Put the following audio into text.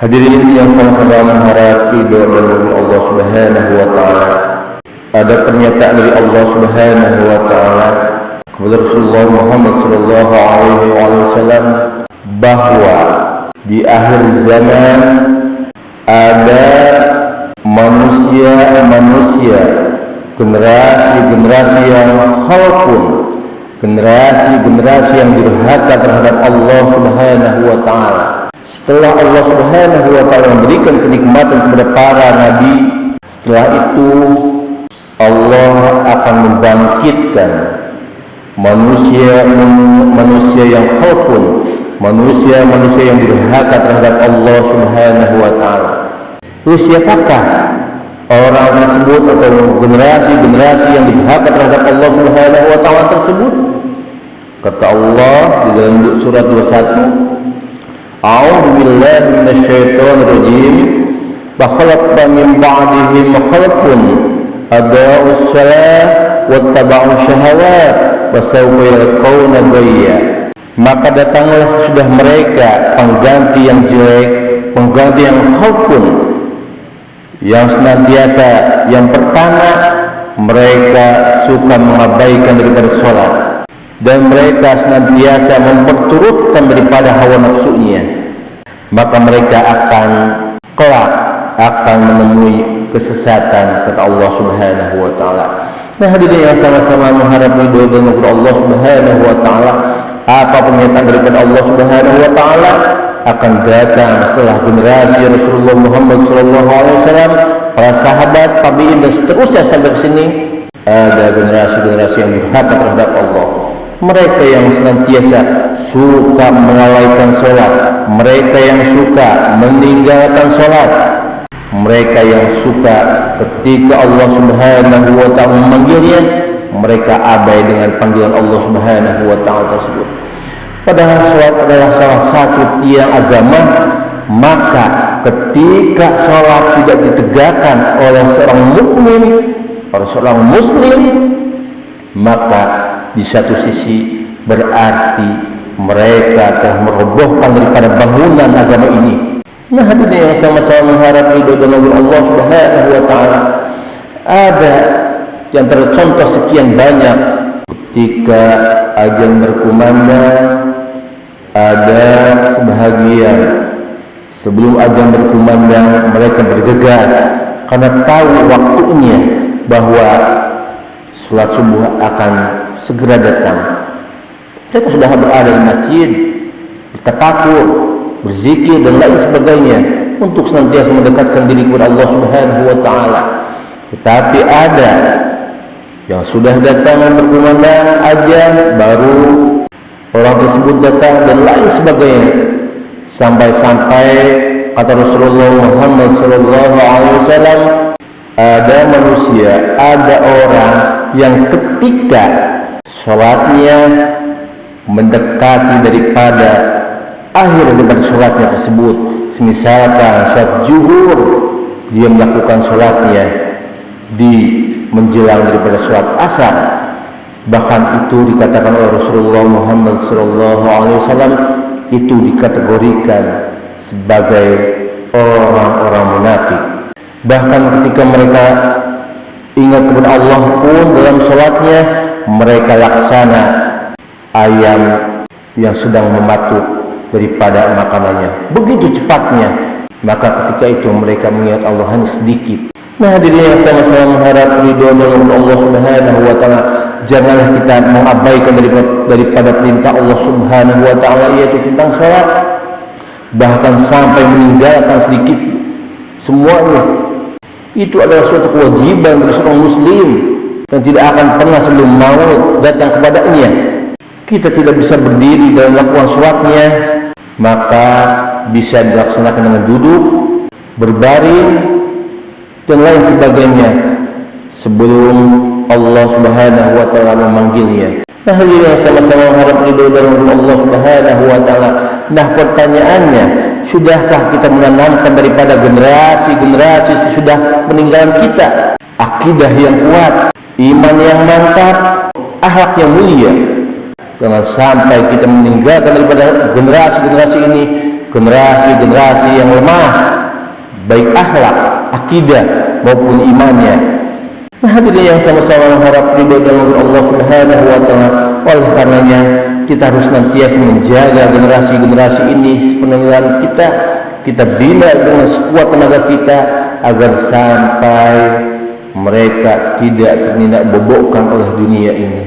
Hadirin yang sama-sama mengharap ridho dari Allah Subhanahu wa taala. Ada pernyataan dari Allah Subhanahu wa taala kepada Rasulullah Muhammad sallallahu alaihi wasallam bahwa di akhir zaman ada manusia, generasi yang khalqun, generasi yang durhaka terhadap Allah Subhanahu wa taala. Setelah Allah Subhanahu wa taala memberikan kenikmatan kepada para nabi, setelah itu Allah akan membangkitkan manusia yang khalqun, manusia yang durhaka terhadap Allah Subhanahu wa taala. Lalu siapakah orang tersebut atau generasi yang durhaka terhadap Allah Subhanahu wa taala tersebut? Kata Allah di dalam surat 21, A'udzu billahi minasyaitonir rajim. Fakhalaqna min ba'dihim khalqun adaa'us shalah wattaba'us syahawat fasawfa yalqawna ghayya. Maka datanglah sesudah mereka pengganti yang jelek, pengganti yang khalqun, yang senantiasa, yang pertama mereka suka mengabaikan daripada sholat, dan mereka senantiasa memperturutkan daripada hawa nafsunya, maka mereka akan kelak menemui kesesatan, kata Allah Subhanahu wa taala. Nah, hadirin yang sama-sama mengharap ridho dan Allah Subhanahu wa taala, apa pernyataan daripada Allah Subhanahu wa taala akan datang setelah generasi Rasulullah Muhammad sallallahu alaihi wasallam, para sahabat, tabi'in dan seterusnya sampai ke sini. Ada generasi yang durhaka terhadap Allah. Mereka yang senantiasa suka melalaikan sholat, mereka yang suka meninggalkan sholat, mereka yang suka ketika Allah Subhanahu wa ta'ala memanggilnya, mereka abai dengan panggilan Allah Subhanahu wa ta'ala tersebut. Padahal sholat adalah salah satu tiang agama, maka ketika sholat tidak ditegakkan oleh seorang mukmin, oleh seorang muslim, maka di satu sisi berarti mereka telah merobohkan daripada bangunan agama ini. Nah, hadirin yang sama-sama mengharap ridho dan Allah Subhanahu wa taala, ada di antara contoh sekian banyak ketika azan berkumandang, ada sebahagian sebelum azan berkumandang mereka bergegas karena tahu waktunya bahwa sholat subuh akan segera datang. Mereka sudah berada di masjid, bertafakur, berzikir dan lain sebagainya untuk senantiasa mendekatkan diri kepada Allah Subhanahu wa taala. Tetapi ada yang sudah datang berkumandang azan, baru orang tersebut datang dan lain sebagainya, sampai kata Rasulullah Muhammad sallallahu alaihi wasallam, ada manusia, ada orang yang ketika sholatnya mendekati daripada akhir daripada sholatnya tersebut, misalkan sholat zuhur, dia melakukan sholatnya di menjelang daripada sholat asar, bahkan itu dikatakan oleh Rasulullah Muhammad SAW, itu dikategorikan sebagai orang-orang munafik. Bahkan ketika mereka ingat kepada Allah pun dalam sholatnya, mereka laksana ayam yang sedang mematuk daripada makanannya, begitu cepatnya. Maka ketika itu mereka mengingat Allah hanya sedikit. Nah, hadirin yang sama-sama mengharap ridho dari Allah Subhanahu wa taala, janganlah kita mengabaikan daripada perintah Allah Subhanahu wa taala, yaitu tentang sholat, bahkan sampai meninggalkan sedikit semuanya. Itu adalah suatu kewajiban bagi seorang muslim dan tidak akan pernah sebelum maut datang kepadanya kita tidak bisa berdiri dalam melakukan sholatnya, maka bisa dilaksanakan dengan duduk, berbaring dan lain sebagainya sebelum Allah Subhanahu wa taala memanggilnya. Nah, hadirin sama-sama mengharap ridho dari Allah Subhanahu wa taala. Nah, pertanyaannya, sudahkah kita menanamkan daripada generasi sesudah meninggalkan kita akidah yang kuat, iman yang mantap, akhlak yang mulia? Jangan sampai kita meninggalkan daripada generasi ini generasi-generasi yang lemah, baik akhlak, akidah maupun imannya. Nah, hadirin yang sama-sama mengharap ridho dari Allah Subhanahu wa taala. Oleh karenanya kita harus senantiasa menjaga generasi-generasi ini sepeninggalan kita bina dengan sekuat tenaga kita agar sampai mereka tidak ternindak bobokkan oleh dunia ini.